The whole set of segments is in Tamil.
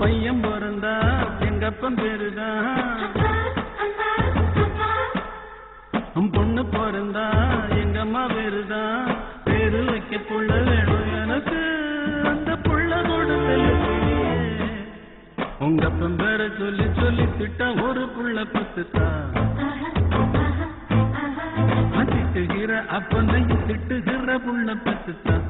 பையன் பிறந்தா எங்கப்பன் பேருதான், பொண்ணு பிறந்தா எங்க அம்மா பேருதான். பேரு வைக்க புள்ள வேணும் எனக்கு, அந்த புள்ள கொடுத்தல உங்க அப்பன் பேர சொல்லி சொல்லி திட்ட ஒரு புள்ள பத்துத்தான். திட்டுகிற அப்பனையும் திட்டுகிற புள்ள பத்துத்தான்.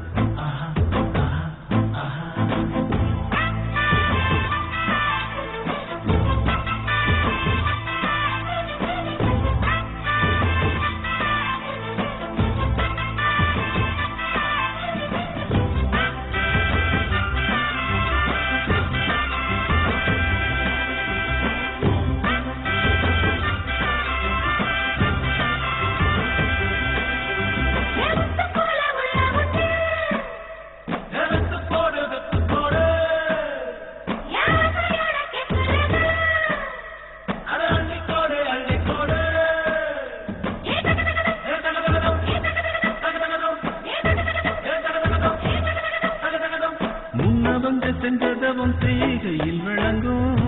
செஞ்சதவன் செய்கையில் விளங்கும்,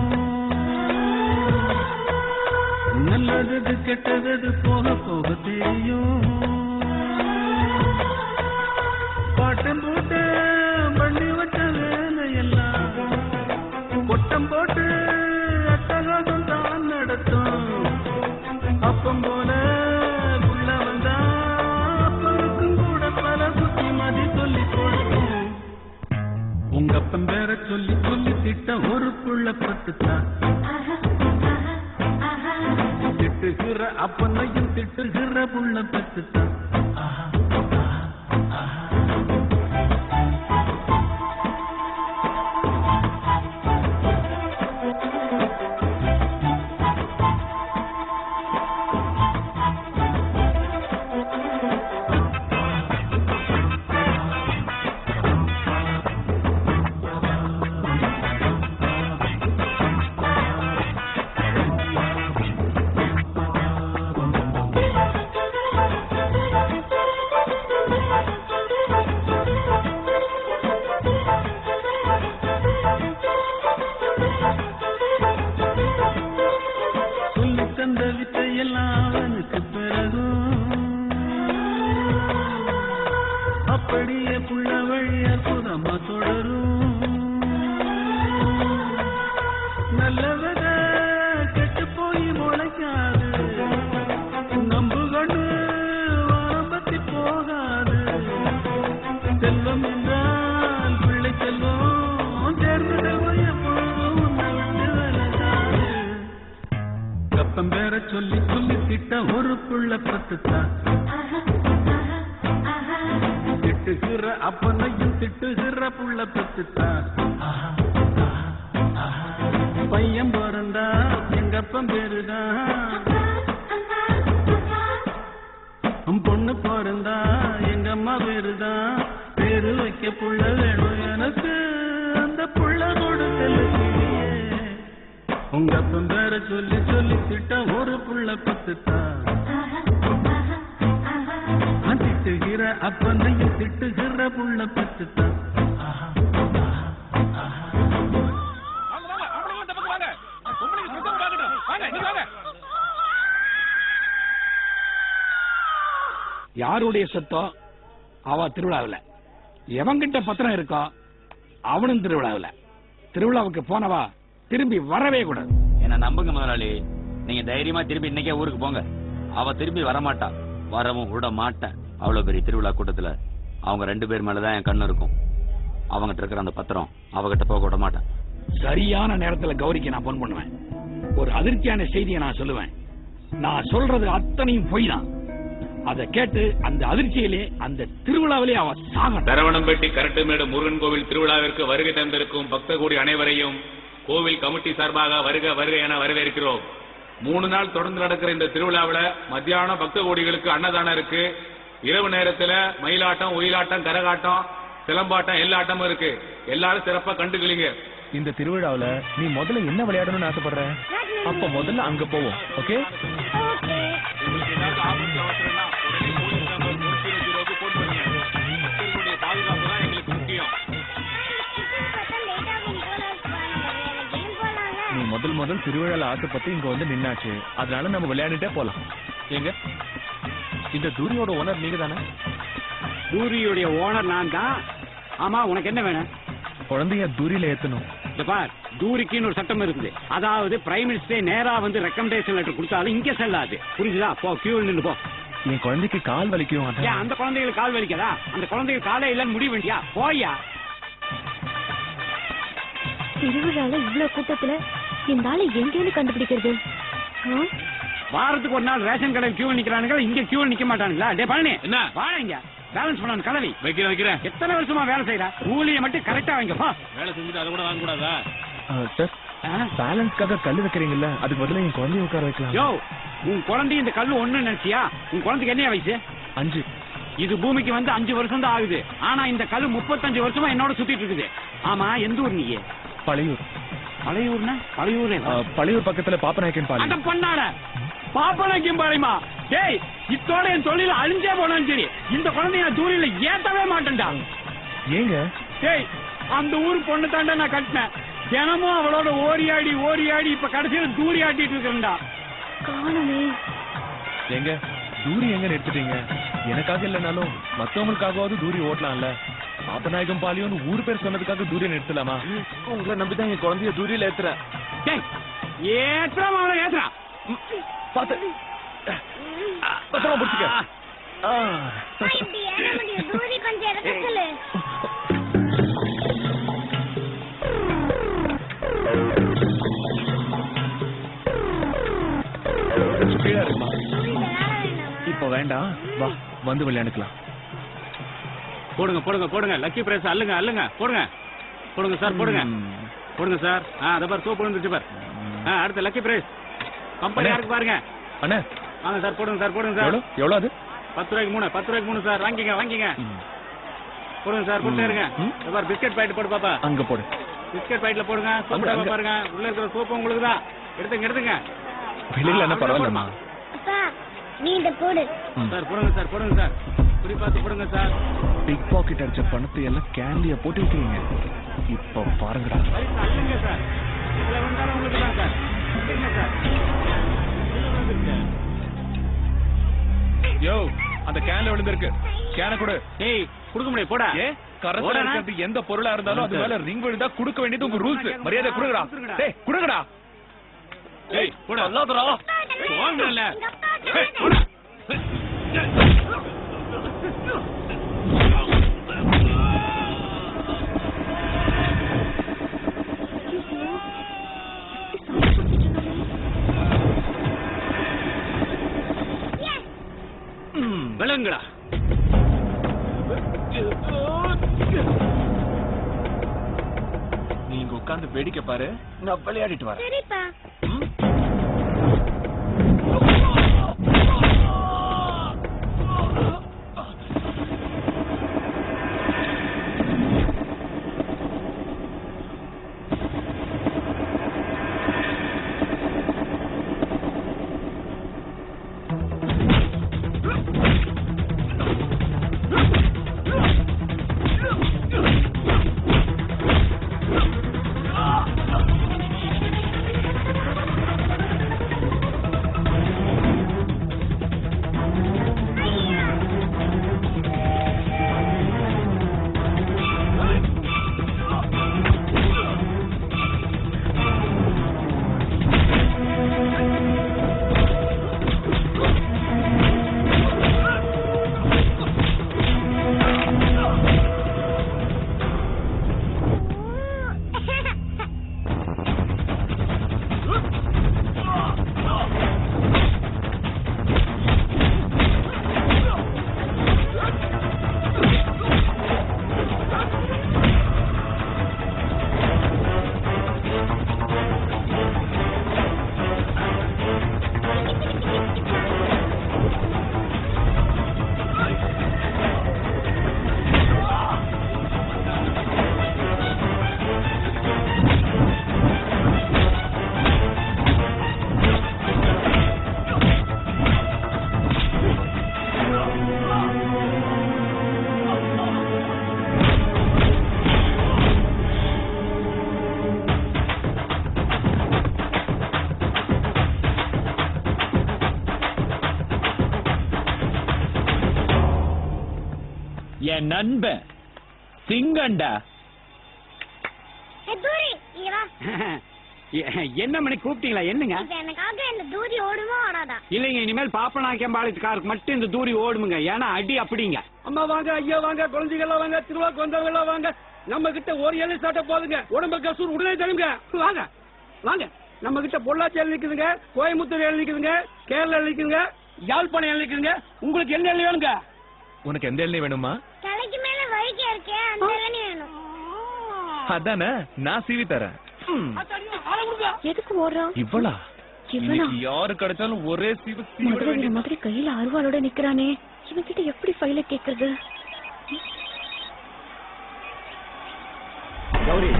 நல்லது கெட்டது போக போக தெரியும். பாட்டம் போட்டு பண்ணி வச்ச வேலையெல்லாம் கொட்டம் போட்டு அட்டகாசம் தான் நடத்தும். அப்பம் போல புள்ள வந்தா அப்பனுக்கும் கூட பல புத்தி மதி சொல்லி கொடுக்கும். உங்க அப்பன் பேர சொல்லி சொல்லி திட்ட ஒரு புள்ள பத்துத்தான். திட்டுகிற அப்பனையும் திட்டுகிற புள்ள பத்துத்தான். தந்த வித்தையெல்லாம் அவனுக்கு பிறகும் அப்படியே புள்ள வழி அற்புதமா தொடரும். நல்லவத கெட்டு போய் முளைக்காது, நம்பு கொண்டு வாரம்பத்தி போகாது. செல்வம் என்றால் பிள்ளை செல்வம் சேர்ந்தது அப்பன் பேர சொல்லி சொல்லி திட்ட ஒரு புள்ள பத்துத்தான். திட்டுகிற அப்பனையும் திட்டுகிற புள்ள பத்துத்தான். பையன் பிறந்தா எங்க அப்பன் பேருதான், பொண்ணு பிறந்தா எங்க அம்மா பேருதான். பேரு வைக்க புள்ள வேணும் எனக்கு, அந்த புள்ள கொடுத்தல உங்க அப்பன் பேர சொல்லி சொல்லி திட்ட ஒரு புள்ள பத்துத்தான். திட்டுகிற அப்பனையும் திட்டுகிற புள்ள பத்துத்தான். யாருடைய சொத்தம் அவ திருவிழாவில், எவங்கிட்ட பத்திரம் இருக்கோ அவனும் திருவிழாவில். திருவிழாவுக்கு போனவா திரும்பி வரவே கூடாது. என்ன நம்புங்க முதலாளி, நீங்க தைரியமா திரும்பி இன்னைக்கே ஊருக்கு போங்க. அவ திரும்பி வரமாட்டா, வரவும் விட மாட்டேன். அவ்வளவு பெரிய திருவிழா கூட்டத்துல அவங்க 2 பேர் மேலதான் என் கண்ணு இருக்கும். அவங்கிட்ட இருக்கிற அந்த பத்திரம் அவகிட்ட போக விட மாட்டேன். சரியான நேரத்துல கௌரிக்கு நான் போன் பண்ணுவேன். ஒரு அதிர்ச்சியான செய்தியை நான் சொல்லுவேன். நான் சொல்றது அத்தனையும் பொய் தான். அதை கேட்டு அந்த அதிர்ச்சியிலே அந்த திருவிழாவிலே அவ சாக. சரவணம்பட்டி கரட்டுமேடு முருகன் கோவில் திருவிழாவிற்கு வருகை தந்திருக்கும் பக்த கோடி அனைவரையும் கோவில் கமிட்டி சார்பாக வருக வருக என வரவேற்கிறோம். 3 நாள் தொடர்ந்து நடக்கிற இந்த திருவிழாவில் மத்தியானம் பக்த கோடிகளுக்கு அன்னதானம் இருக்கு. இரவு நேரத்துல மயிலாட்டம், ஒயிலாட்டம், கரகாட்டம், சிலம்பாட்டம் எல்லா ஆட்டமும் இருக்கு. எல்லாரும் சிறப்பா கண்டுக்கலீங்க. இந்த திருவிழாவில் நீ முதல்ல என்ன விளையாடணும்னு ஆசைப்படுற? அப்ப முதல்ல அங்க போவோம். ஓகே? பாதுகாப்பு தான் எங்களுக்கு முக்கியம். முதல் திருவிழால ஆசைப்பட்டு இங்க வந்து நின்னாச்சு. அதனால நம்ம விளையாடிட்டே போலாம். எங்க இந்த தூரியோட ஓனர் நீங்க தானே? தூரியுடைய ஓனர் நான் தான். ஆமா, உனக்கு என்ன வேணும்? குழந்தைய தூரியில ஏத்தணும். இந்த பார், தூரிக்குன்னு ஒரு சட்டம் இருக்குது. அதாவது பிரைம் மினிஸ்டர் நேரா வந்து ரெக்கமெண்டேஷன் லெட்டர் கொடுத்தாலும் இங்க செல்லாது. புரிஞ்சுதா? போ, கியூ நின்னு போ. என் குழந்தைக்கு கால் வலிக்கும். ஏன் அந்த குழந்தைகளுக்கு கால் வலிக்கதா? அந்த குழந்தைகள் காலே இல்லன்னு முடிவு வேண்டியா? போயா. திருவிழால இவ்வளவு கூட்டத்துல இந்த ஆளை எங்கேன்னு கண்டுபிடிக்கிறது? வாரத்துக்கு ஒரு நாள் ரேஷன் கடையில் கியூ நிக்கிறானுங்க, இங்க கியூ நிக்க மாட்டானுங்களா? டே பழனி, என்ன வாங்க பேலன்ஸ் பண்ணணும். கலவி வைக்கிறேன். எத்தனை வருஷமா வேலை செய்யற? ஊழிய மட்டும் கரெக்டா வாங்க. வேலை செஞ்சுட்டு அதை கூட வாங்க கூடாதா? சார், பேலன்ஸ்க்காக கல்லு வைக்கிறீங்கல்ல, அதுக்கு பதிலா என் குழந்தைய உட்கார வைக்கலாம். யோ, உன் குழந்தை இந்த கல்லு ஒண்ணு நினைச்சியா? உன் குழந்தைக்கு என்ன வயசு? 5. இது பூமிக்கு வந்து 5 வருஷம் தான் ஆகுது. ஆனா இந்த கல்லு 35 வருஷமா என்னோட சுத்திட்டு இருக்குது. ஆமா, எந்த ஊர் நீ? பழையூர். பழையூர்னா? பழையூர் பழையூர் பக்கத்துல பாப்பநாயக்கன் பாளையம். அட பண்ணாட, பாப்பநாயக்கன் பாளையமா? டேய், இத்தோட என் தொழில அழிஞ்சே போனாலும் சரி, இந்த குழந்தைய நான் தூரில ஏத்தவே மாட்டேன்டா. ஏங்க? டேய், அந்த ஊர் பொண்ணு தாண்டா நான் கட்டினேன். தினமும் அவளோட ஓரியாடி இப்ப கடைசியில தூரி ஆட்டிட்டு இருக்கிறேன்டா. காணுமே. எங்க தூரி எங்க நிறுத்திட்டீங்க? எனக்காக இல்லைனாலும் மத்தவங்களுக்காகவாவது தூரி ஓட்டலாம்ல. பாப்பநாயகம் பாலியோன்னு ஊர் பேர் சொன்னதுக்காக தூரிய நிறுத்தலாமா? உங்களை நம்பிதான் என் குழந்தைய தூரியில ஏத்துறேன். ஏத்துறான் அவளை, ஏத்துறான். பாத்து பத்திரமா பிடிச்சிக்க. கீழே இருக்குமா? இப்ப வேண்டாம், வா வந்து விளையாண்டுக்கலாம். போடுங்க போடுங்க போடுங்க, லக்கி பிரைஸ் அள்ளுங்க அள்ளுங்க, போடுங்க போடுங்க சார், போடுங்க போடுங்க சார். அத பார், சோப்பு வந்துச்சு பார். அடுத்த லக்கி பிரைஸ் கம்பெனி யாருக்கு பாருங்க. அண்ணா வாங்க சார், போடுங்க சார், போடுங்க சார். எவ்வளவு அது? 10 ரூபாய்க்கு 3, 10 ரூபாய்க்கு 3 சார். வாங்கிங்க வாங்கிங்க, போடுங்க சார், போட்டே இருங்க. இத பார், பிஸ்கட் பாக்கெட் போடு பாப்பா. அங்க போடு. பிஸ்கட் பாக்கெட்ல போடுங்க. சோப்பு டப்பா பாருங்க, உள்ள இருக்கிற சோப்பு உங்களுக்கு தான். எடுத்துங்க எடுத்துங்க. வெளியில என்ன பரவாயில்லமா? அப்பா நீ இந்த போடு. சார் போடுங்க சார், போடுங்க சார். புடி பார்த்து போடுங்க சார். பிக் பாக்கெட் அடிச்ச பணத்தை எல்லாம் கேண்டியா போட்டு வைக்கிறீங்க. இப்ப பாருங்கடா. அள்ளுங்க சார். இதுல வந்தாலும் உங்களுக்கு தான் சார். அள்ளுங்க சார். யோ, அந்த கேன்ல விழுந்திருக்கு. கேன கொடு. டேய், குடுக்க முடியாது, போடா. ஏ, கரத்துல இருக்கிறது எந்த பொருளா இருந்தாலும் அது மேல ரிங் விழுந்தா குடுக்க வேண்டியது உங்க ரூல்ஸ். மரியாதை குடுங்கடா. டேய், குடுங்கடா. டேய், போடா. அல்லாதடா. வாங்கல. டேய், போடா. விளங்குடா. நீங்க உட்கார்ந்து வேடிக்கை பாரு, நான் விளையாடிட்டு வரேன். சரிப்பா. என் நண்பன் சிங்கண்டா. என்ன மணி கூப்பிட்டீங்களா? என்னங்க? எனக்காக இந்த தூரி ஓடுமா ஓடாதா? இல்லைங்க, இனிமேல் பாப்பநாயக்கம்பாளையத்துக்காருக்கு மட்டும் இந்த தூரி ஓடுமுங்க. ஏன்னா அடி அப்படிங்க. அம்மா வாங்க, ஐயா வாங்க, குழந்தைகள் வாங்க, திருவாக்கு வந்தவங்க வாங்க. நம்ம கிட்ட ஒரு எல்லை சாட்ட போதுங்க. உடம்பு கசூர் உடனே தருங்க. வாங்க வாங்க. நம்ம கிட்ட பொள்ளாச்சி எழுதிக்குதுங்க, கோயம்புத்தூர் எழுதிக்குதுங்க, கேரளா எழுதிக்குதுங்க, யாழ்ப்பாணம் எழுதிக்குதுங்க. உங்களுக்கு என்ன எல்லை வேணுங்க? உனக்கு எந்த எண்ணெய் வேணுமா? தலைக்கு மேல வழுக்கி இருக்கே, அந்த இளநீ வேணும். அதானே, நான் சீவி தரேன். எதுக்கு ஓடுறான் இவ்வளா? இவனா? யாரு கிடைச்சாலும் ஒரே சீவு மதுரை மாதிரி கையில அருவாளோட நிக்கிறானே, இவன் கிட்ட எப்படி ஃபைல கேக்குறது? கௌரி,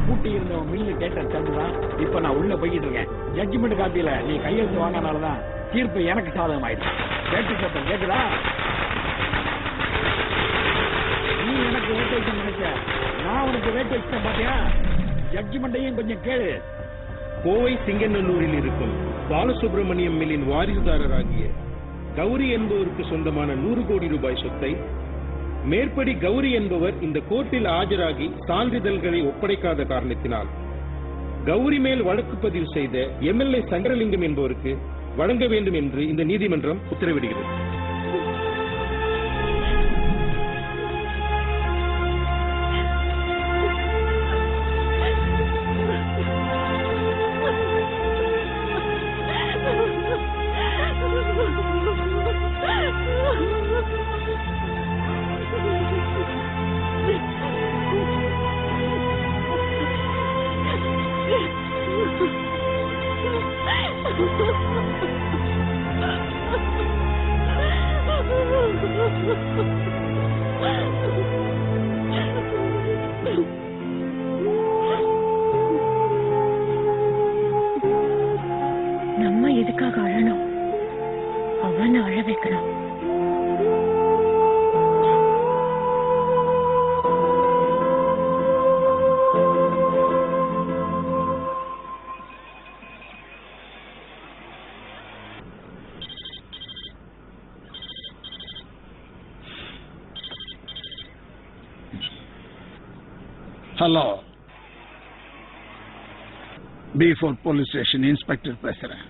கூட்டி இருந்தவன் மில்லு கேட்ட தந்துதான் இப்ப நான் உள்ள போய்கிட்டு இருக்கேன். ஜட்ஜ்மெண்ட் காப்பியில நீ கையெழுத்து வாங்கினாலதான் தீர்ப்பு எனக்கு சாதகம் ஆயிடுச்சு. கேட்டு சத்தம் கேக்குதா? நீ எனக்கு வேட்டு வைக்க நினைச்ச, நான் உனக்கு வேட்டு வச்சேன் பாத்தியா? ஜட்ஜ்மெண்ட்டையும் கொஞ்சம் கேளு. கோவை சிங்கநல்லூரில் இருக்கும் பாலசுப்ரமணியம் மில்லின் வாரிசுதாரராகிய கௌரி என்பவருக்கு சொந்தமான 100 கோடி ரூபாய் சொத்தை மேற்படி கௌரி என்பவர் இந்த கோர்ட்டில் ஆஜராகி சான்றிதழ்களை ஒப்படைக்காத காரணத்தினால் கௌரி மேல் வழக்கு பதிவு செய்த எம்எல்ஏ சங்கரலிங்கம் என்பவருக்கு வழங்க வேண்டும் என்று இந்த நீதிமன்றம் உத்தரவிடுகிறது. நம்ம எதுக்காக அழணும்? அவனை அழ வைக்கணும். Hello, B4 police station inspector பேசுறேன்.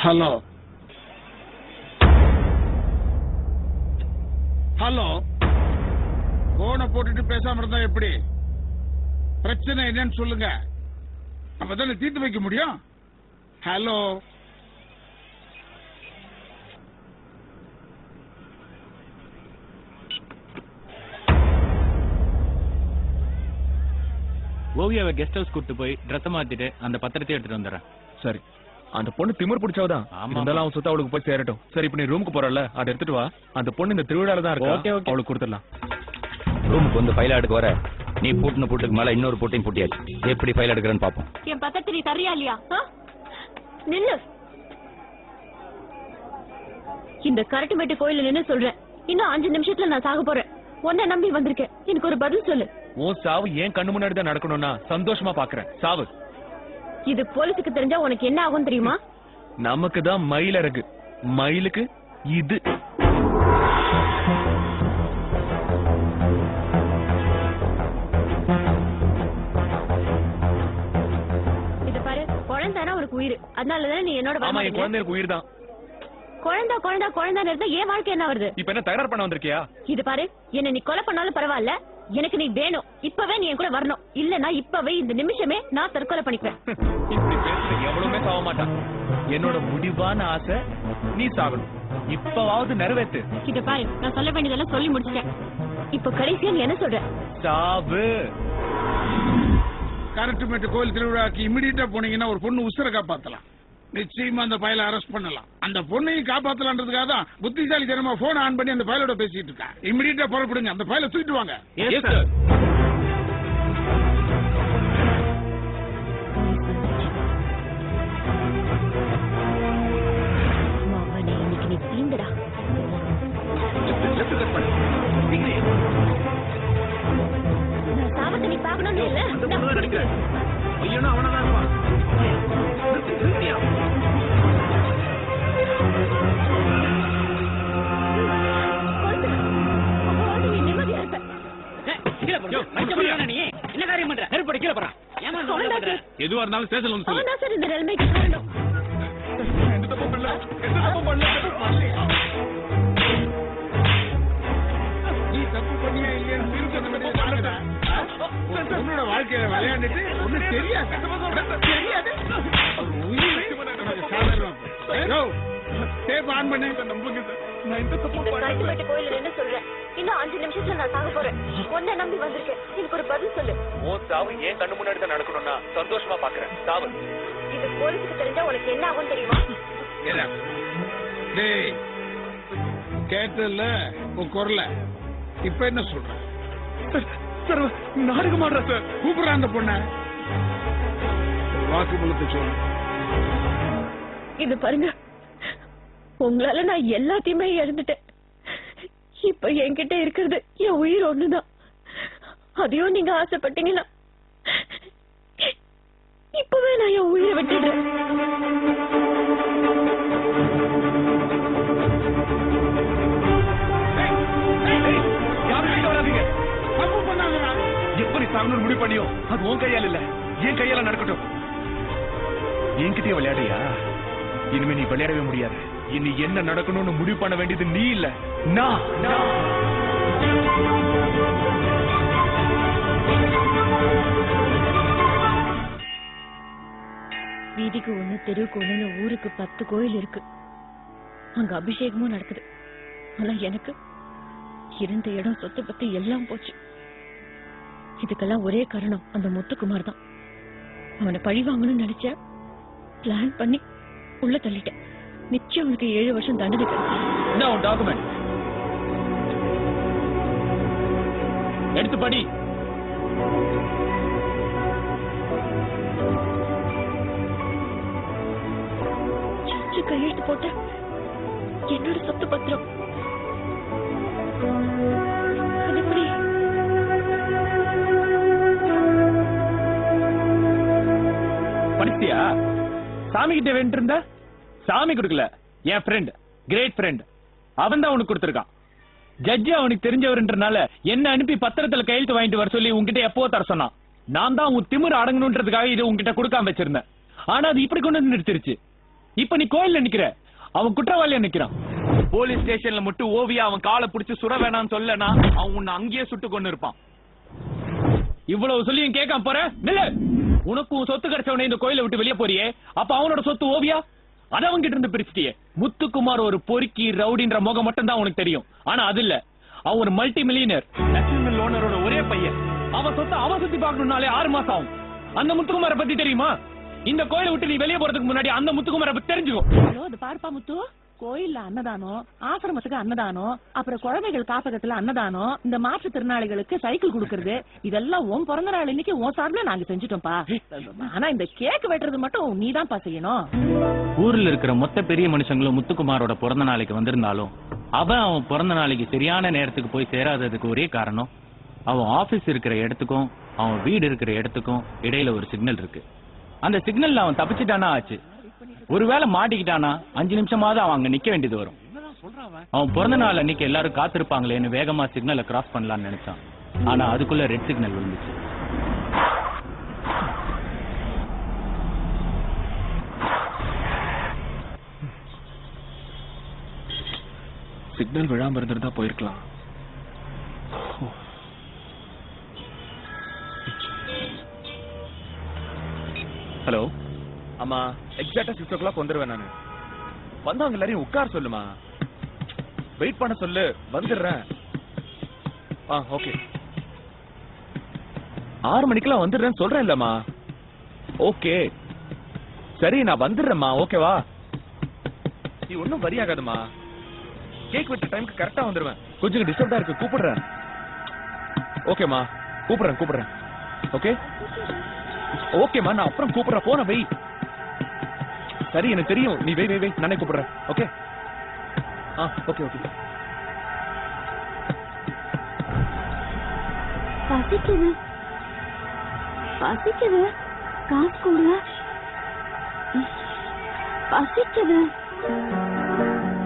ஹலோ ஹலோ, போனை போட்டுட்டு பேசாம இருந்தா எப்படி? பிரச்சனை என்னன்னு சொல்லுங்க, அப்பதானே தீர்த்து வைக்க முடியும். ஹலோ, ஓவியாவை கெஸ்ட் ஹவுஸ் கூட்டு போய் ட்ரெஸ் மாத்திட்டு அந்த பத்திரத்தை எடுத்துட்டு வந்துடுறேன். சரி, அந்த பொண்ணு திமிர் பிடிச்சவதான். இருந்தாலும் அவன் சொத்து அவளுக்கு போய் சேரட்டும். சரி, இப்ப நீ ரூமுக்கு போறல, அதை எடுத்துட்டு வா. அந்த பொண்ணு இந்த திருவிழால தான் இருக்கா, அவளுக்கு கொடுத்துடலாம். ரூமுக்கு வந்து ஃபைல் எடுக்க வர நீ பூட்டின பூட்டுக்கு மேல இன்னொரு பூட்டையும் பூட்டியாச்சு. எப்படி ஃபைல் எடுக்கிறேன்னு பாப்போம். என் பத்திரத்தை நீ தரியா இல்லையா? நில்லு. இந்த கரட்டுமேட்டு கோயில நின்னு சொல்றேன், இன்னும் 5 நிமிஷத்துல நான் சாக போறேன். உன்னை நம்பி வந்திருக்கேன், எனக்கு ஒரு பதில் சொல்லு. உன் சாவு ஏன் கண்ணு முன்னாடி தான் நடக்கணும்னா சந்தோஷமா பாக்குறேன். சாவு. இது போலீஸுக்கு தெரிஞ்சா உனக்கு என்ன ஆகும் தெரியுமா? நமக்கு தான் மயில் இறகு, மயிலுக்கு இது. இது பாரு, குழந்தைனா உனக்கு உயிர். அதனாலதான் நீ என்னோட ஆமா, என் குழந்தைக்கு உயிர் தான். குழந்தை குழந்தை குழந்தை இருந்தா என் வாழ்க்கை என்ன வருது? இப்ப என்ன தகராறு பண்ண வந்திருக்கியா? இது பாரு, என்ன நீ கொலை பண்ணாலும் பரவாயில்ல, எனக்கு நீ வேணும். இப்பவே நீ என் கூட வரணும். இல்லன்னா இப்பவே இந்த நிமிஷமே நான் தற்கொலை பண்ணிக்குவேன். இப்படி பேசுற எவ்வளவுமே சாக மாட்டான். என்னோட முடிவான ஆசை நீ சாகணும். இப்பவாவது நிறைவேத்து. இத பாரு, நான் சொல்ல வேண்டியதெல்லாம் சொல்லி முடிச்சிட்டேன். இப்ப கடைசியா நீ என்ன சொல்ற? சாவு. கரட்டுமேட்டு கோயில் திருவிழாக்கு இமிடியேட்டா போனீங்கன்னா ஒரு பொண்ணு உசுரை காப்பாத்தலாம். நிச்சயமா அந்த பயலை அரெஸ்ட் பண்ணலாம். அந்த பொண்ணையும் காப்பாத்தலான்றதுக்காக தான் புத்திசாலித்தனமா போன் ஆன் பண்ணி அந்த பயலோட பேசிட்டு இருக்கேன். இமிடியேட்டா புறப்படுங்க, அந்த பயலை தூக்கிட்டு வாங்க. இன்னைக்கு நீ தீண்ட சாகணும்னு இல்ல அந்த பொண்ணு தான் நினைக்கிறேன். பையனும் அவனதான் இருப்பான். நிறுத்தியா? நிம்மதியா இருப்பேன். என்ன காரியம் பண்ற? நெருப்படி கீழே போறான். எதுவா இருந்தாலும் ஸ்டேஷன்ல வந்து சொல்லு. அவன் தான் சார் இந்த நிலைமைக்கு காரணம். எந்த தப்பும் பண்ணல. எந்த தப்பும் பண்ணல. நீ தப்பு பண்ணியா இல்லையான்னு திரும்ப உன்னோட வாழ்க்கையில விளையாண்டுட்டு ஒன்னும் தெரியாது. டேப் ஆன் பண்ணு. நம்புங்க சார், நான் இந்த தப்பு பண்ணல. கோயில என்ன சொல்றேன்? இன்னும் 5 நிமிஷத்துல நான் சாக போறேன். உன்னை நம்பி வந்திருக்கேன். எனக்கு ஒரு பதில் சொல்லு. உன் சாவு ஏன் கண்ணு முன்னாடி தான் நடக்கணும்னா சந்தோஷமா பாக்குறேன். சாவு இது போலீஸுக்கு தெரிஞ்சா உனக்கு என்ன ஆகும் தெரியுமா? டேய், கேட்டல உன் குரல. இப்ப என்ன சொல்ற? சார் நாடகம் ஆடுற சார். கூப்பிடுற அந்த பொண்ண வாக்கு முழுக்க சொல்லு. இது பாருங்க, உங்களால நான் எல்லாத்தையுமே இழந்துட்டேன். இப்ப என்கிட்ட இருக்கிறது என் உயிர் ஒண்ணுதான். அதையும் நீங்க ஆசைப்பட்டீங்கன்னா இப்பவே நான் என் உயிரை விட்டுடுறேன். எப்படி சாகணும்னு முடிவு பண்ணியோ அது உன் கையால இல்ல, என் கையால நடக்கட்டும். என்கிட்டயே விளையாடுறியா? இனிமே நீ விளையாடவே முடியாது. இனி என்ன நடக்கணும்னு முடிவு பண்ண வேண்டியது நீ இல்ல, நான். வீதிக்கு 1 தெருவுக்கு 1 ஊருக்கு 10 கோயில் இருக்கு. அங்க அபிஷேகமும் நடக்குது. ஆனா எனக்கு இருந்த இடம், சொத்து பத்தி எல்லாம் போச்சு. இதுக்கெல்லாம் ஒரே காரணம் அந்த முத்துக்குமார் தான். அவனை பழி வாங்கணும்னு நினைச்ச, பிளான் பண்ணி உள்ள தள்ளிட்டேன். நிச்சயம் அவனுக்கு 7 வருஷம் தண்டனை கிடைக்கும். டாக்குமெண்ட் எடுத்து படி. கையெழுத்து போட்ட என்னோட சொத்து பத்திரம். அது எப்படி? படிச்சியா? சாமி கிட்ட வேண்டிட்டு இருந்த? சாமி கொடுக்கல, என் ஃப்ரெண்ட், கிரேட் ஃப்ரெண்ட், அவன் தான் உனக்கு கொடுத்திருக்கான். ஜட்ஜி அவனுக்கு தெரிஞ்சவர்ன்றனால என்ன அனுப்பி பத்திரத்துல கையெழுத்து வாங்கிட்டு வர சொல்லி உன்கிட்ட எப்போ தர சொன்னான். நான் தான் உன் திமிரு அடங்கணுன்றதுக்காக இது உன்கிட்ட கொடுக்காம வச்சிருந்தேன். ஆனா அது இப்படி கொண்டு வந்து நிறுத்திருச்சு. இப்ப நீ கோயில்ல நிக்கிற, அவன் குற்றவாளியா நிக்கிறான். போலீஸ் ஸ்டேஷன்ல மட்டும் ஓவியா அவன் காலை பிடிச்சு சுட வேணாம்னு சொல்லனா அவன் உன்னை அங்கேயே சுட்டு கொண்டு இருப்பான். இவ்வளவு சொல்லியும் கேட்காம போற. நில்லு. உனக்கும் சொத்து கிடைச்சவனே இந்த கோயிலை விட்டு வெளியே போறியே, அப்ப அவனோட சொத்து ஓவியா அத அவங்கிட்ட இருந்து பிரிச்சுட்டியே. முத்துக்குமார் ஒரு பொறுக்கி ரவுடின்ற முகம் மட்டும் தான் உனக்கு தெரியும். ஆனா அது இல்ல, அவன் ஒரு மல்டி மில்லியனர், நேஷனல் ஓனரோட ஒரே பையன். அவன் சொத்தை அவன் சுத்தி பார்க்கணும்னாலே 6 மாசம் ஆகும். அந்த முத்துக்குமாரை பத்தி தெரியுமா? இந்த கோயிலை விட்டு நீ வெளியே போறதுக்கு முன்னாடி அந்த முத்துக்குமாரை பத்தி தெரிஞ்சுக்கோ. பார்ப்பா முத்து, கோயில்ல அன்னதானம், ஆசிரமத்துக்கு அன்னதானம், அப்புறம் குழந்தைகள் காப்பகத்துல அன்னதானம், இந்த மாற்றுத்திறனாளிகளுக்கு சைக்கிள் கொடுக்கறது, இதெல்லாம் உன் பிறந்த நாள் இன்னைக்கு உன் சார்பில் நாங்க செஞ்சுட்டோம்ப்பா. ஆனா இந்த கேக் வெட்டுறது மட்டும் நீதான்ப்பா செய்யணும். ஊர்ல இருக்கிற மொத்த பெரிய மனுஷங்களும் முத்துக்குமாரோட பிறந்த நாளைக்கு வந்திருந்தாலும் அவன் பிறந்த நாளைக்கு சரியான நேரத்துக்கு போய் சேராததுக்கு ஒரே காரணம், அவன் ஆபீஸ் இருக்கிற இடத்துக்கும் அவன் வீடு இருக்கிற இடத்துக்கும் இடையில ஒரு சிக்னல் இருக்கு. அந்த சிக்னல்ல அவன் தப்பிச்சுட்டானா ஆச்சு. ஒருவேளை மாட்டிக்கிட்டானா 5 நிமிஷமாவது அவன் அங்க நிக்க வேண்டியது வரும். அவன் பிறந்த நாள் அன்னைக்கு எல்லாரும் காத்திருப்பாங்களேன்னு வேகமா சிக்னலை கிராஸ் பண்ணலாம்னு நினைச்சான். ஆனா அதுக்குள்ள ரெட் சிக்னல் விழுந்துச்சு. சிக்னல் விழாம இருந்திருந்தா போயிருக்கலாம். ஹலோ, ஆமா, எக்ஸாக்டா 6 o'clock வந்துருவேன் நானு. வந்தவங்க எல்லாரையும் உட்கார சொல்லுமா, வெயிட் பண்ண சொல்லு, வந்துடுறேன். ஓகே, 6 மணிக்கெல்லாம் வந்துடுறேன்னு சொல்றேன் இல்லம்மா. ஓகே சரி, நான் வந்துடுறேம்மா. ஓகேவா? நீ ஒன்னும் வரி ஆகாதுமா. கேக் வெட்ட டைமுக்கு கரெக்டா வந்துருவேன். கொஞ்சம் டிஸ்டர்ப்டா இருக்கு, கூப்பிடுறேன். ஓகேமா, கூப்பிடுறேன். ஓகே ஓகேமா, நான் அப்புறம் கூப்பிடுறேன். போன வை. சரி, எனக்கு தெரியும், நீ வை, நானே கூப்பிடுறேன். Okay okay. பசிக்குது. பசிக்குது, காசு கொடுங்க. பசிக்குது,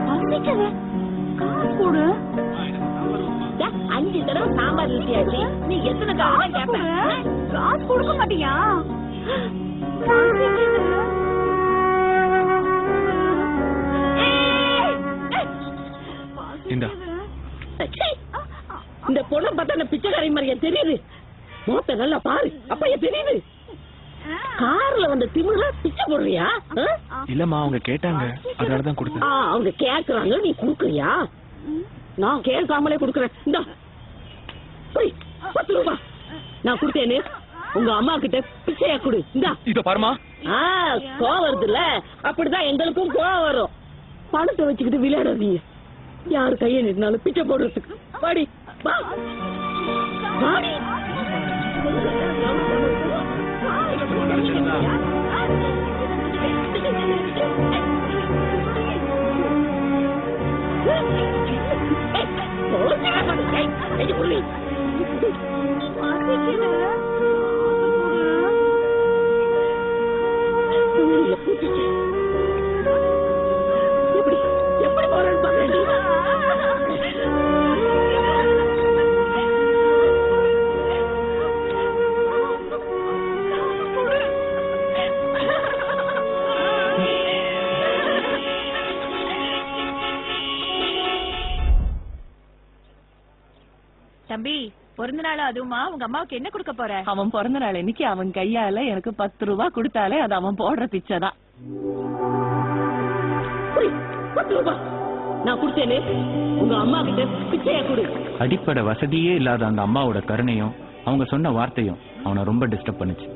பசிக்குது, காசு கொடு. 5 தடவை சாம்பார் ஊத்தியாச்சு, நீ எத்தனை தடவை கேட்ப? காசு கொடுக்க மாட்டியா? இந்த பொண்ணை பார்த்தா பிச்சைக்காரி மாதிரியா தெரியுது? மோத்த நல்லா பாரு, அப்பையா தெரியுது? கார்ல வந்து திமுற பிச்சை போடுறியா? இல்லம்மா அவங்க கேட்டாங்க, அதனாலதான் கொடுத்தேன். அவங்க கேக்குறாங்க, நீ குடுக்குறியா? நான் கேட்காமலே குடுக்குறேன். இந்த 10 ரூபாய் நான் கொடுத்தேன்னு உங்க அம்மா கிட்ட பிச்சையா கொடு. இந்த பாருமா, கோவம் வருதுல்ல, அப்படிதான் எங்களுக்கும் கோவம் வரும். பணத்தை வச்சுக்கிட்டு விளையாடாதீங்க. யாரு கையை நின்னாலும் பிச்சை போடுறதுக்கு. வாடி வா, வாடி. எப்படி போறேன்னு பாக்குறேன். தம்பி, பிறந்த நாள் அதுவுமா உங்க அம்மாவுக்கு என்ன கொடுக்க போற? அவன் பிறந்த நாள் இன்னைக்கு அவன் கையால எனக்கு 10 ரூபாய் கொடுத்தாலே அது அவன் போடுற பிச்சைதான். 10 ரூபாய் நான் கொடுத்தேனே, உங்க அம்மா கிட்ட பிச்சையா கொடு. அடிப்படை வசதியே இல்லாத அந்த அம்மாவோட கருணையும் அவங்க சொன்ன வார்த்தையும் அவனை ரொம்ப டிஸ்டர்ப் பண்ணுச்சு.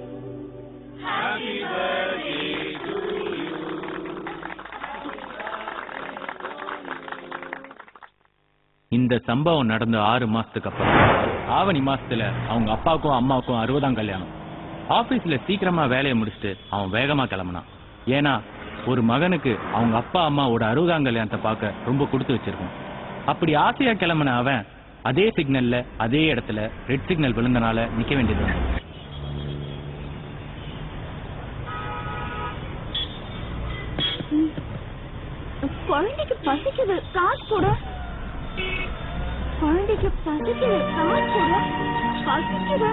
இந்த சம்பவம் நடந்த 6 மாசத்துக்கு அப்புறம் ஆவணி மாசத்துல அவங்க அப்பாவுக்கும் அம்மாவுக்கும் 60ஆம் கல்யாணம். ஆபீஸ்ல சீக்கிரமா வேலையை முடிச்சுட்டு அவன் வேகமா கிளம்பினான். ஏன்னா ஒரு மகனுக்கு அவங்க அப்பா அம்மாவோட 60ஆம் கல்யாணத்தை பார்க்க ரொம்ப கொடுத்து வச்சிருக்கோம். அப்படி ஆசையா கிளம்பின அவன் அதே சிக்னல்ல அதே இடத்துல ரெட் சிக்னல் விழுந்தனால நிக்க வேண்டியது. குழந்தைக்கு பசிக்குது, காசு கொடு. குழந்தைக்கு பசிக்குது, காசு கொடு. பசிக்குது,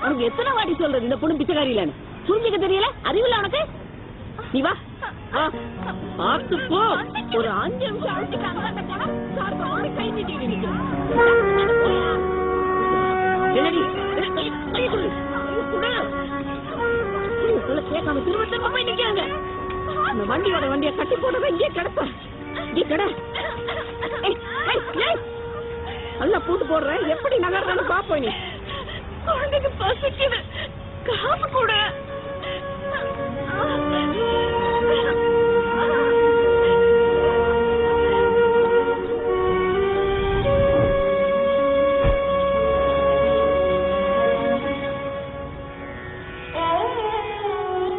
உனக்கு எத்தனை வாட்டி சொல்றது இந்த பொண்ணு பிச்சைக்காரி இல்லன்னு? புரிஞ்சுக்க தெரியல? அறிவில்ல உனக்கு? நீ வா, பார்த்து போ. ஒரு 5 நிமிஷம் கை நீட்டி கேட்காம திரும்ப திரும்ப போய் நிக்காங்க. அந்த வண்டிய கட்டி போடுறத இங்கே கிடப்ப, இங்கே கிட. நல்லா பூட்டு போடுறேன், எப்படி நகர்றான்னு பாப்போம். நீ குழந்தைக்கு பசிக்குது, காசு கூட.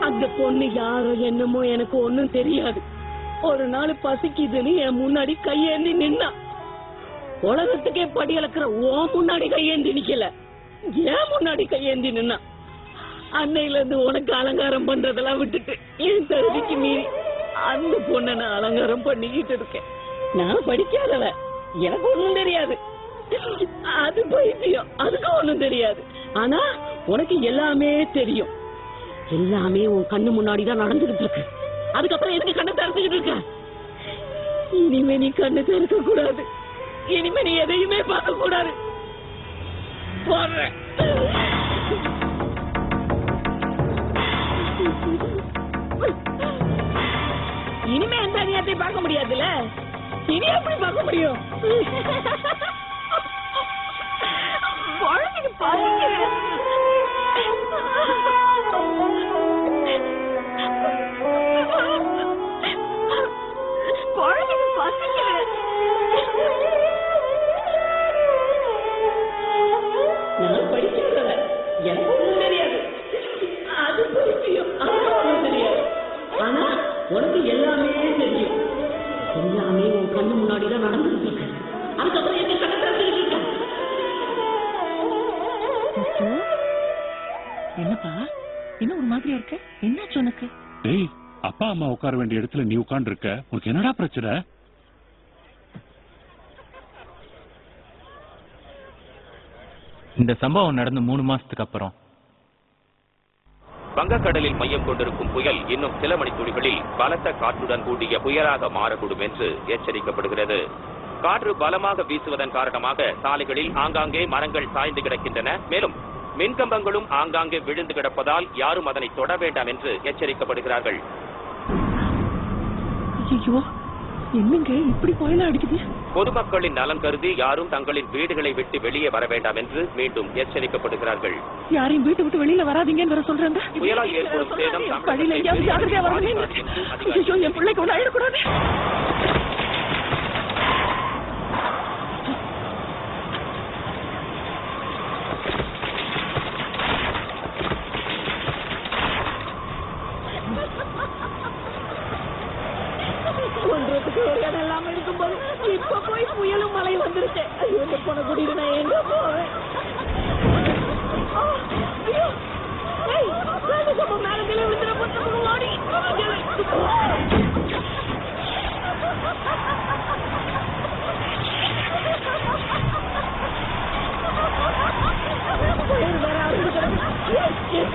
அந்த பொண்ணு யாரோ என்னமோ எனக்கு ஒண்ணும் தெரியாது. ஒரு நாள் பசிக்குதுன்னு என் முன்னாடி கையேந்தி நின்னா. உலகத்துக்கே படி அளக்குற உன் முன்னாடி கையேந்தி நிக்கல, ஏன் முன்னாடி கையேந்தி நின்னா. அன்னையில இருந்து உனக்கு அலங்காரம் பண்றதெல்லாம் விட்டுட்டு என் தகுதிக்கு மீறி அந்த பொண்ணை நான் அலங்காரம் பண்ணிக்கிட்டு இருக்கேன். நான் படிக்காதவ, எனக்கு ஒண்ணும் தெரியாது. அது பைத்தியம், அதுக்கு ஒண்ணும் தெரியாது. ஆனா உனக்கு எல்லாமே தெரியும். எல்லாமே உன் கண்ணு முன்னாடிதான் நடந்துகிட்டு இருக்கு. அதுக்கப்புறம் எதுக்கு கண்ணை திறந்துகிட்டு இருக்க? இனிமே நீ கண்ணு திறக்க கூடாது. இனிமே நீ எதையுமே பார்க்க கூடாது. போடுறேன். இனிமே எந்த அநியாயத்தையும் பார்க்க முடியாதுல்ல? இனி எப்படி பார்க்க முடியும்? குழந்தைக்கு பசிக்குது. குழந்தைக்கு பசிக்குது. நான் படிக்கிறத எனக்கு ஒண்ணும் தெரியாது. அது பைத்தியம், அது ஒண்ணும் தெரியாது. ஆனா உனக்கு எல்லாமே தெரியும். எல்லாமே உன் கண்ணு முன்னாடி தான் நடந்துட்டு இருக்கு. அதுக்கப்புறம் என்ன கணக்கு இருக்க? என்னப்பா என்ன ஒரு மாதிரியா இருக்க? என்னாச்சு உனக்கு? டேய், அப்பா அம்மா உட்கார வேண்டிய இடத்துல நீ உட்கார்ந்து இருக்க. உனக்கு என்னடா பிரச்சனை? இந்த சம்பவம் நடந்து 3 மாசத்துக்கு அப்புறம் வங்கக்கடலில் மையம் கொண்டிருக்கும் புயல் இன்னும் சில மணி துளிகளில் பலத்த காற்றுடன் கூடிய புயலாக மாறக்கூடும் என்று எச்சரிக்கப்படுகிறது. காற்று பலமாக வீசுவதன் காரணமாக சாலைகளில் ஆங்காங்கே மரங்கள் சாய்ந்து கிடக்கின்றன. மேலும் மின்கம்பங்களும் ஆங்காங்கே விழுந்து கிடப்பதால் யாரும் அதனை தொட வேண்டாம் என்று எச்சரிக்கப்படுகிறார்கள். ஐயோ, என்னங்க இப்படி புயலா அடிக்குது? பொதுமக்களின் நலன் கருதி யாரும் தங்களின் வீடுகளை விட்டு வெளியே வர வேண்டாம் என்று மீண்டும் எச்சரிக்கப்படுகிறார்கள். யாரையும் வீட்டு விட்டு வெளியில வராதீங்கன்னு வேற சொல்றாங்க. புயலால் ஏற்படும் சேதம் வழியில எங்கேயாவது ஜாக்கிரதையா வரணும். ஐயோ, என் பிள்ளைக்கு ஒண்ணு ஆயிடக்கூடாது. ஒன்றத்துக்கு ஒரு இடம் இல்லாம இருக்கும்போது இப்ப போய் புயலும் மழை வந்துருச்சு. ஐயோ, இந்த பொண்ணை கூட்டிட்டு நான் எங்க போவேன்? ஐயோ, மேல கீழே விழுந்துட போட்டு ஓடி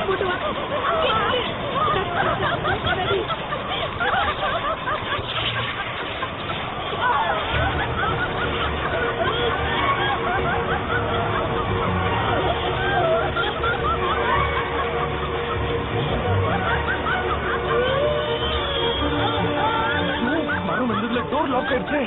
போட்டு வா. மரம் வந்ததுல டோர் லாக் ஆயிடுச்சு.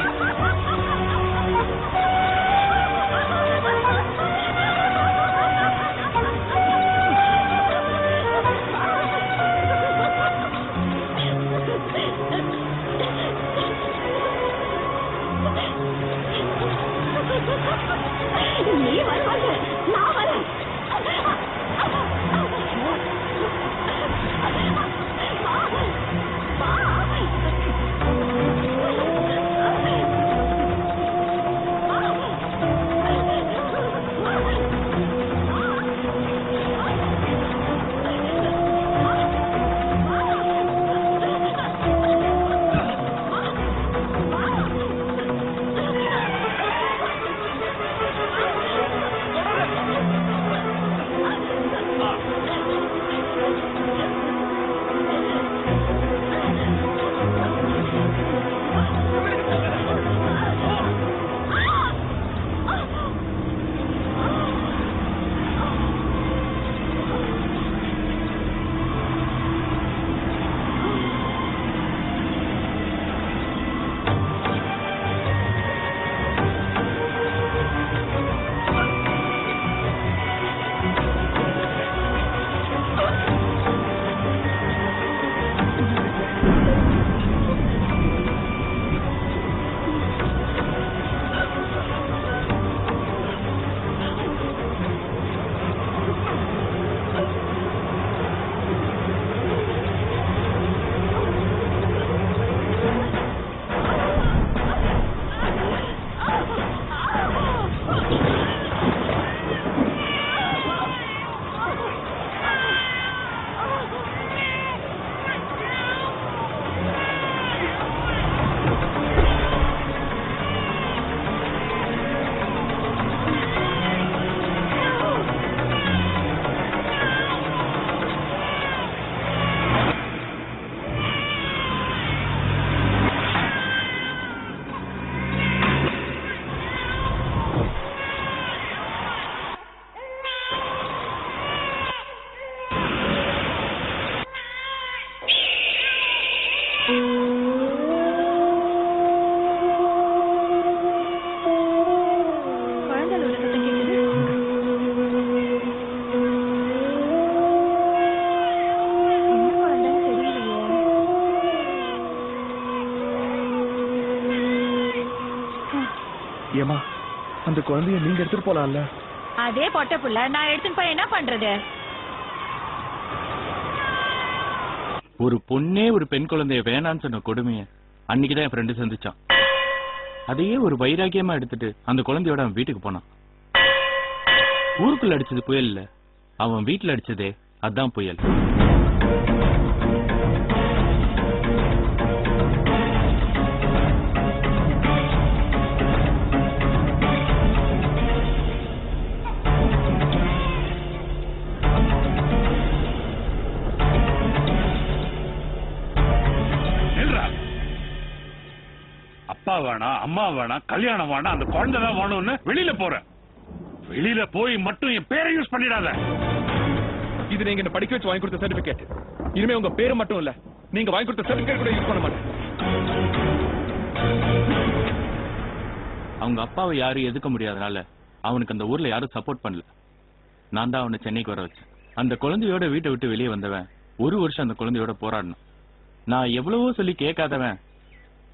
நீ வருவாங்க, நான் வரேன். ஏமா, அந்த குழந்தைய நீங்க எடுத்துட்டு போலாம்ல? அதே பொட்ட புள்ள நான் எடுத்துட்டு போய் என்ன பண்றது? ஒரு பொண்ணே ஒரு பெண் குழந்தைய வேணான்னு சொன்ன கொடுமைய அன்னைக்குதான் என் ஃப்ரெண்டு சந்திச்சான். அதையே ஒரு வைராக்கியமா எடுத்துட்டு அந்த குழந்தையோட அவன் வீட்டுக்கு போனான். ஊருக்குள்ள அடிச்சது புயல் இல்ல, அவன் வீட்டுல அடிச்சதே அதான் புயல். அப்பா வேணாம், அம்மா வேணாம், கல்யாணம் வேணாம், அந்த குழந்தை தான் வேணும்னு வெளியில போற. வெளியில போய் மட்டும் என் பேரை யூஸ் பண்ணிடாத. இது நீங்க என்ன படிக்க வச்சு வாங்கி கொடுத்த சர்டிபிகேட். இனிமே உங்க பேரு மட்டும் இல்ல, நீங்க வாங்கி கொடுத்த சர்டிபிகேட் கூட யூஸ் பண்ண மாட்டேன். அவங்க அப்பாவை யாரும் எதுக்க முடியாதனால அவனுக்கு அந்த ஊர்ல யாரும் சப்போர்ட் பண்ணல. நான் தான் அவனை சென்னைக்கு வர வச்சேன். அந்த குழந்தையோட வீட்டை விட்டு வெளியே வந்தவன் 1 வருஷம் அந்த குழந்தையோட போராடினான். நான் எவ்வளவோ சொல்லி கேட்காதவன்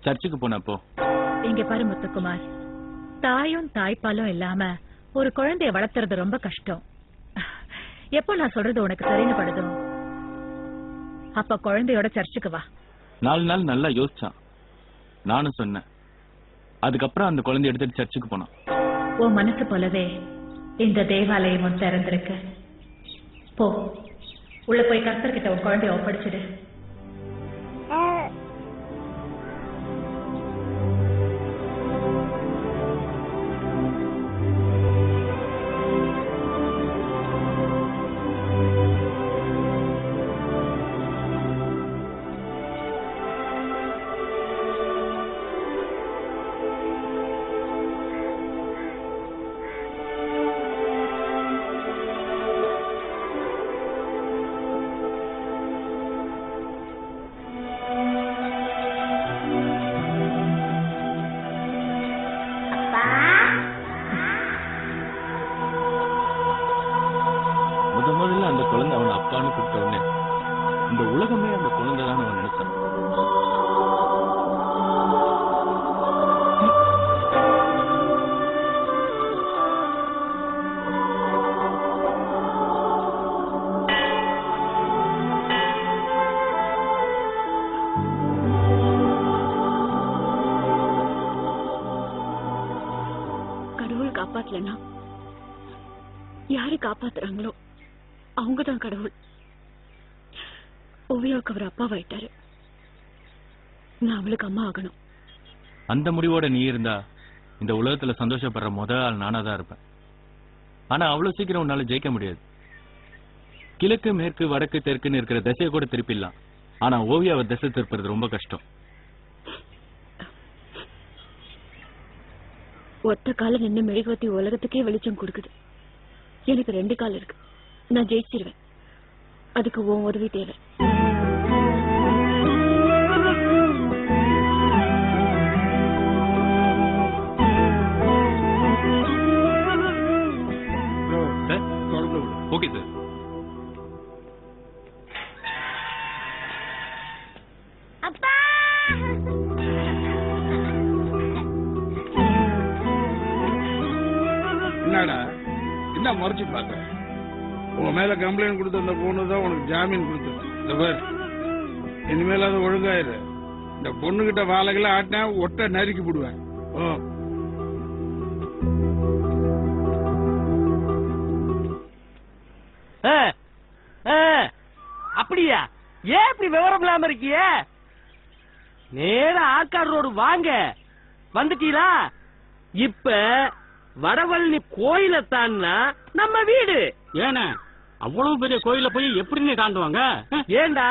சர்ச்சுக்கு போனப்போ. இங்க பாரு முத்துக்குமார், தாயும் தாய்ப்பாலும் இல்லாம ஒரு குழந்தைய வளர்த்துறது ரொம்ப கஷ்டம். எப்போ நான் சொல்றது உனக்கு சரின்னு படுதோ அப்ப குழந்தையோட சர்ச்சுக்கு வா. 4 நாள் நல்லா யோசிச்சான். நானும் சொன்னேன். அதுக்கப்புறம் அந்த குழந்தைய எடுத்துட்டு சர்ச்சுக்கு போனான். உன் மனசு போலவே இந்த தேவாலயமும் திறந்திருக்கு. போ, உள்ள போய் கர்த்தர்கிட்ட உன் குழந்தைய ஒப்படைச்சிடு. முதல்ல அந்த குழந்தை அவன் அப்பான்னு கூப்பிட்ட உடனே இந்த உலகமே அந்த குழந்தை தான் அவன் நினைச்சான். கடவுள் காப்பாத்தலன்னா யாரு காப்பாத்துறாங்களோ அவங்கதான் கடவுள். ஓவியாவுக்கு அவர் அப்பாவாயிட்டாரு. நான் அவளுக்கு அம்மா ஆகணும். அந்த முடிவோட நீ இருந்தா இந்த உலகத்துல சந்தோஷப்படுற முதல் ஆள் நானா தான் இருப்பேன். ஆனா அவ்வளவு சீக்கிரம் உன்னால ஜெயிக்க முடியாது. கிழக்கு மேற்கு வடக்கு தெற்குன்னு இருக்கிற திசையை கூட திருப்பிடலாம். ஆனா ஓவியாவை திசை திருப்புறது ரொம்ப கஷ்டம். ஒத்த கால நின்று மெழுகுவத்தி உலகத்துக்கே வெளிச்சம் கொடுக்குது. எனக்கு 2 கால் இருக்கு. நான் ஜெயிச்சிருவேன். அதுக்கு உன் உதவி தேவை. Okay sir. அப்பா என்னடா என்ன மறைச்சு பாக்க? உன் மேல கம்ப்ளைண்ட் கொடுத்த அந்த பொண்ணு தான் உனக்கு ஜாமீன் கொடுத்தது. இந்த பேர் இனிமேல் அது ஒழுங்காயிரு. இந்த பொண்ணுகிட்ட வாழைகளை ஆட்டினா ஒட்ட நறுக்கி போடுவேன். ஓ அப்படியா? ஏன் இப்படி விவரம் இல்லாம இருக்கிய? நேரா ஆற்காடு ரோடு வாங்க. வந்துட்டீங்களா? இப்ப வடவள்ளி கோயில தான்னா நம்ம வீடு. ஏன்னா அவ்வளவு பெரிய கோயில போய் எப்படின்னு தாண்டுவாங்க? ஏண்டா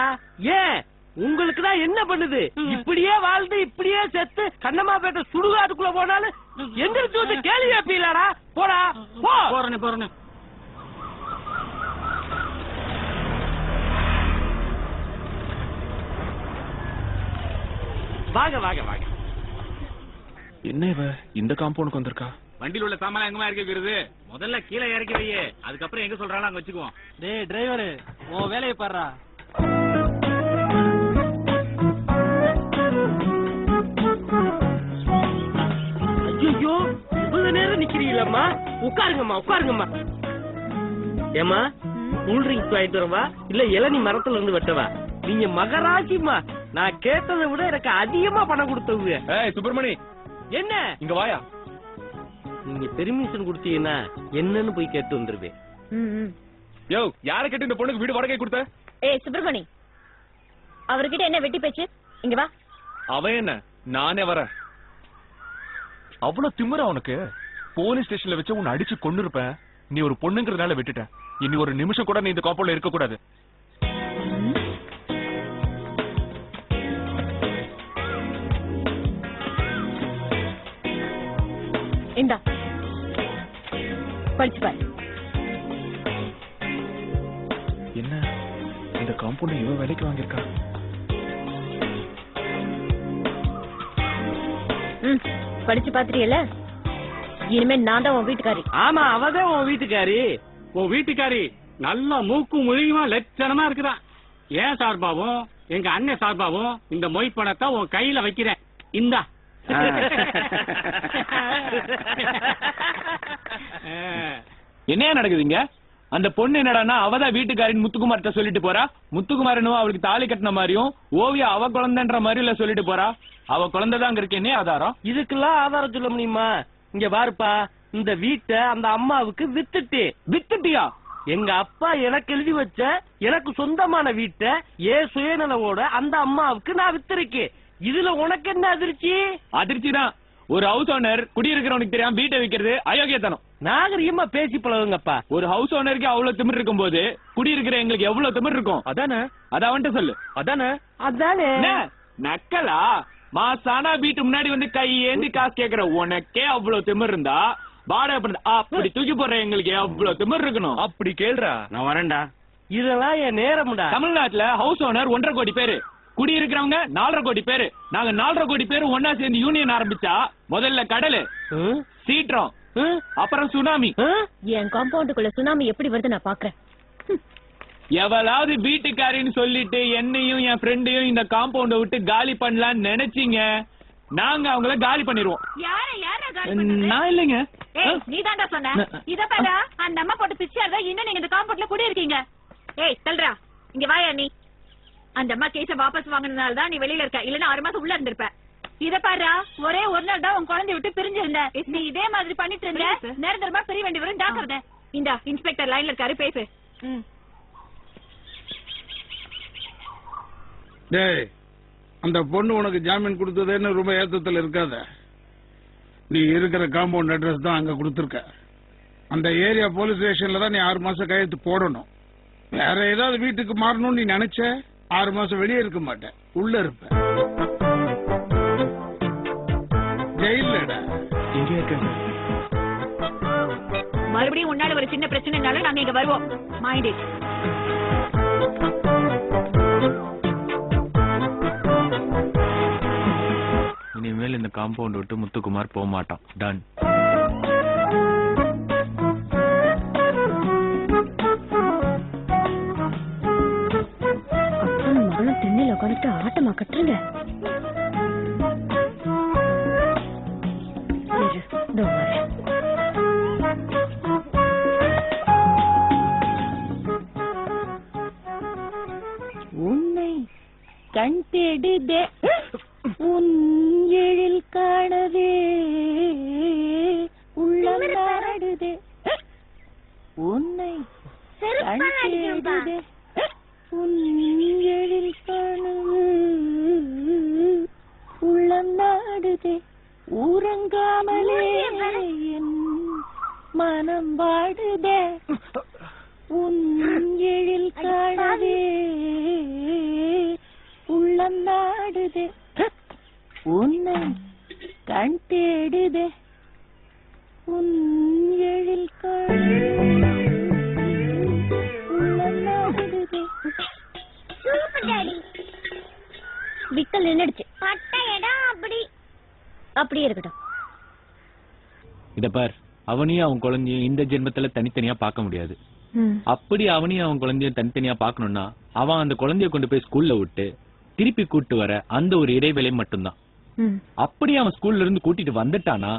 ஏன் உங்களுக்கு தான் என்ன பண்ணுது? இப்படியே வாழ்ந்து இப்படியே செத்து கண்ணம்மாப்பேட்டை சுடுகாட்டுக்குள்ள போனாலும் எந்திரிச்சு வந்து கேள்வி கேப்பீங்களாடா? போடா போ. போறேன்னு வாங்க வாங்க வாங்க. என்ன இவ இந்த காம்பவுண்டுக்கு வந்திருக்கா? வண்டியில் உள்ள சாமான் எங்கமா இறக்கிக்கிறது? முதல்ல கீழே இறக்கி வையே, அதுக்கப்புறம் எங்க சொல்றாலும் அங்க வச்சுக்குவோம். டேய் டிரைவர், உன் வேலையை பாடுறா. ஐயோ இவ்வளவு நேரம் நிக்கிறீங்களம்மா? உட்காருங்கம்மா உட்காருங்கம்மா. ஏமா கூல் ட்ரிங்க்ஸ் வாங்கிட்டு வரவா இல்ல இளநீ மரத்துல இருந்து வெட்டவா? நீங்க மகராசிமா. நான் கேட்டதை விட எனக்கு அதிகமா பணம் கொடுத்தவங்க. ஏய் சுப்பிரமணி, என்ன இங்க வாயா. நீங்க பெர்மிஷன் கொடுத்தீங்கன்னா என்னன்னு போய் கேட்டு வந்துருவேன். யோ, யாரை கேட்டு இந்த பொண்ணுக்கு வீடு வாடகை கொடுத்த? ஏய் சுப்பிரமணி, அவர்கிட்ட என்ன வெட்டி பேச்சு? இங்க வா. அவன் என்ன, நானே வரேன். அவ்வளவு திமிரா உனக்கு? போலீஸ் ஸ்டேஷன்ல வச்சு உன்னை அடிச்சு கொண்டு இருப்பேன். நீ ஒரு பொண்ணுங்கிறதுனால விட்டுட்டேன். இனி ஒரு நிமிஷம் கூட நீ இந்த காம்பவுண்ட்ல இருக்க கூடாது. இந்தா படிச்சு பாரு. என்ன இந்த காம்பவுண்ட் இவன் வேலைக்கு வாங்கியிருக்கா? படிச்சு பாத்துட்டியல? இனிமே நான் தான் உன் வீட்டுக்காரி. ஆமா, அவதான் உன் வீட்டுக்காரி. உன் வீட்டுக்காரி நல்லா மூக்கு முழியுமா லட்சணமா இருக்குதான். ஏன் சார்பாவும் எங்க அண்ணன் சார்பாவும் இந்த மொய் பணத்தை உன் கையில வைக்கிறேன். இந்தா. என்ன நடக்குதுங்க? அந்த பொண்ணு என்னடான்னா அவதான் வீட்டுக்காரின் முத்துக்குமார்ட்ட சொல்லிட்டு போறா. முத்துக்குமாரனும் அவளுக்கு தாலி கட்டின மாதிரியும் ஓவியா அவ குழந்தைன்ற மாதிரில சொல்லிட்டு போறா. அவ குழந்தைதான் அங்க இருக்கேனே ஆதாரம். இதுக்கெல்லாம் ஆதாரம் சொல்ல முடியுமா? இங்க பாருப்பா, இந்த வீட்டை அந்த அம்மாவுக்கு வித்துட்டியா? எங்க அப்பா எனக்கு எழுதி வச்ச எனக்கு சொந்தமான வீட்டை ஏன் சுயநலவோட அந்த அம்மாவுக்கு நான் வித்திருக்கேன். இதுல உனக்கு என்ன அதிர்ச்சி? அதிர்ச்சிதான். ஒரு ஹவுஸ் ஓனர் குடியிருக்கிறவனுக்கு தெரியாம வீட்டை வைக்கிறது அயோக்கியத்தனம். நாகரிகமா பேசி பழகுங்கப்பா. ஒரு ஹவுஸ் ஓனருக்கு அவ்வளவு திமிர் இருக்கும் போது குடியிருக்கிற எங்களுக்கு எவ்வளவு திமிர் இருக்கும்? அதானே? அத அவன்கிட்ட சொல்லு. அதானே? அதானே? நக்கலா? மாசானா வீட்டு முன்னாடி வந்து கை ஏந்தி காசு கேக்குற உனக்கே அவ்வளவு திமிர் இருந்தா வாடகை அப்படி தூக்கி போடுற எங்களுக்கு எவ்வளவு திமிர் இருக்கணும்? அப்படி கேள்றா. நான் வரேன்டா. இதெல்லாம் என் நேரம்டா. தமிழ்நாட்டுல ஹவுஸ் ஓனர் 1.5 கோடி பேரு, குடியிருக்கிறவங்க 4.5 கோடி பேரு. நாங்க 4.5 கோடி பேரு ஒன்னா சேர்ந்து யூனியன் ஆரம்பிச்சா முதல்ல கடலு, சீற்றம், அப்புறம் சுனாமி. என் காம்பவுண்டுக்குள்ள சுனாமி எப்படி வருது நான் பாக்குறேன். எவளாவது வீட்டுக்காரின்னு சொல்லிட்டு என்னையும் என் ஃப்ரெண்டையும் இந்த காம்பவுண்ட விட்டு காலி பண்ணலாம்னு நினைச்சீங்க, நாங்க அவங்கள காலி பண்ணிடுவோம். நான் இல்லைங்க. நீ தாண்டா சொன்ன. இத பாரு, அந்த அம்மா போட்டு பிச்சாதான் இன்னும் நீங்க இந்த காம்பவுண்ட்ல குடி இருக்கீங்க. ஏய் தல்றா, இங்க வாயா நீ. அந்த அம்மா கேஸ வாபஸ் வாங்கினதால தான் நீ வெளியில இருக்க, இல்லன்னா 6 மாசம் உள்ள இருந்திருப்ப. இத பாரு, ஒரே ஒரு நாள் தான் உன் குழந்தைய விட்டு பிரிஞ்சிருந்த. நீ இதே மாதிரி பண்ணிட்டு இருந்த நேரமா பிரிய வேண்டி வரும். ஜாக்கிரதை. இந்த இன்ஸ்பெக்டர் லைன்ல இருக்காரு, பேசு. டேய், அந்த பொண்ணு உனக்கு ஜாமீன் கொடுத்ததுன்னு ரொம்ப ஏத்தத்துல இருக்காத. நீ இருக்கிற காம்பவுண்ட் அட்ரஸ் தான் அங்க கொடுத்துருக்க. அந்த ஏரியா போலீஸ் ஸ்டேஷன்ல தான் நீ 6 மாசம் கையெழுத்து போடணும். வேற ஏதாவது வீட்டுக்கு மாறணும்னு நீ நினைச்ச 6 மாசம் வெளியே இருக்க மாட்டேன், உள்ள இருப்ப. ஜெயிலடா. இங்கே இருக்க. மறுபடியும் உன்னால ஒரு சின்ன பிரச்சனைனால நாங்க இங்க வருவோம். Mind it. இனிமேல் இந்த காம்பவுண்ட் விட்டு முத்துக்குமார் போக மாட்டான். டன். மகளும் திண்ணையில உட்காந்துட்டு ஆட்டமா கட்டுறீங்க. உன்னை கண் தேடுதே உன் எழில் காணவே உள்ளம் நாடுதே. உன்னை கண் தேடுதே உன் எழில் காணவே உள்ளம் நாடுதே. ஊரங்காமலே என் மனம் வாடுதே. உன் எழில் காணவே உள்ளம் நாடுதே. உன்னை கண் தேடுதே உன் எழில் காணவே உள்ளம் நாடுதே. விக்கல் நின்னுடுச்சு. பட்ட இடம் அப்படியே இருக்கட்டும். இத பார், அவனையும் அவன் குழந்தையும் இந்த ஜென்மத்துல தனித்தனியா பார்க்க முடியாது. அப்படி அவனையும் அவன் குழந்தையும் தனித்தனியா பார்க்கணும்னா அவன் அந்த குழந்தைய கொண்டு போய் ஸ்கூல்ல விட்டு திருப்பி கூட்டு வர அந்த ஒரு இடைவேளை மட்டும்தான். அப்படி அவன் ஸ்கூல்ல இருந்து கூட்டிட்டு வந்துட்டானா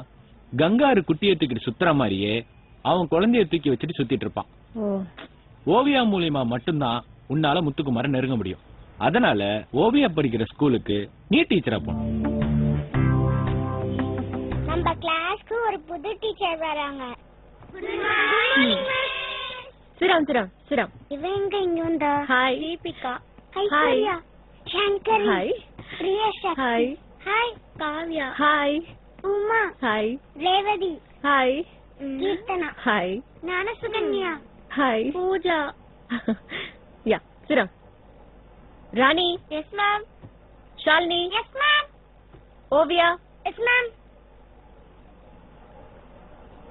கங்காரு குட்டியை தூக்கிட்டு சுத்துற மாதிரியே அவன் குழந்தைய தூக்கி வச்சுட்டு சுத்திட்டு இருப்பான். ஓவியா மூலியமா மட்டும்தான் உன்னால முத்துக்குமார நெருங்க முடியும். அதனால ஓவியா படிக்கிற ஸ்கூலுக்கு நீ டீச்சரா போன. நம்ம கிளாஸ்க்கு ஒரு புது டீச்சர் வராங்க. சிரம் இவன் எங்க இங்க வந்தா? Hi Deepika. Hi Surya. Shankari. Hi Priyesha. Hi hi Kavya. Hi Uma. Hi Revathi. Hi Keerthana. Hi Gnanasukanya. Hi Pooja. யா சிரம். Rani. Yes ma'am. Shalini. Yes ma'am. Oviya. Yes ma'am.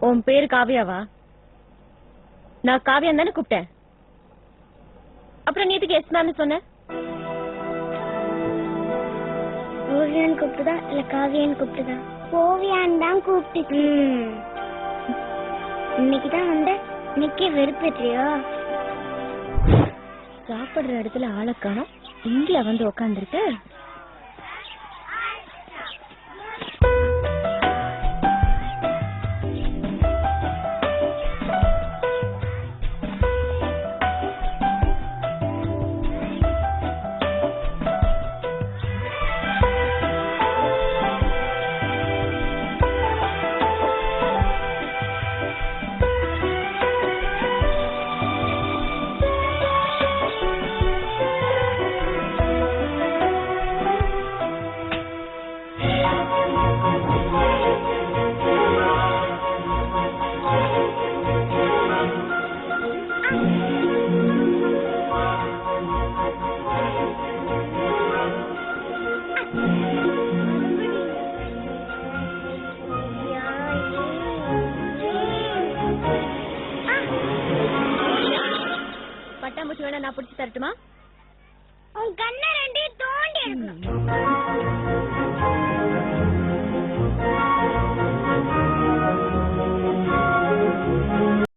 உன் பேரு காவியாவா? நான் காவியா தானே கூப்பிட்டேன். அப்புறம் நீ எதுக்கு எஸ் மேம் சொன்ன? ஓவியான்னு கூப்பிட்டுதா இல்ல காவியான்னு கூப்பிட்டுதா? ஓவியான்னு தான் கூப்பிட்டு. இன்னைக்குதான் வந்து இன்னைக்கே வெறுப்பேற்றியா? சாப்பிடுற இடத்துல ஆளை காணோம், இங்கேயா வந்து உக்காந்துருக்கு? பட்டாம்பூச்சி வேணா நான் பிடிச்சு தரட்டுமா? உன் கண்ணை ரெண்டையும் தோண்டி எடுக்கணும்.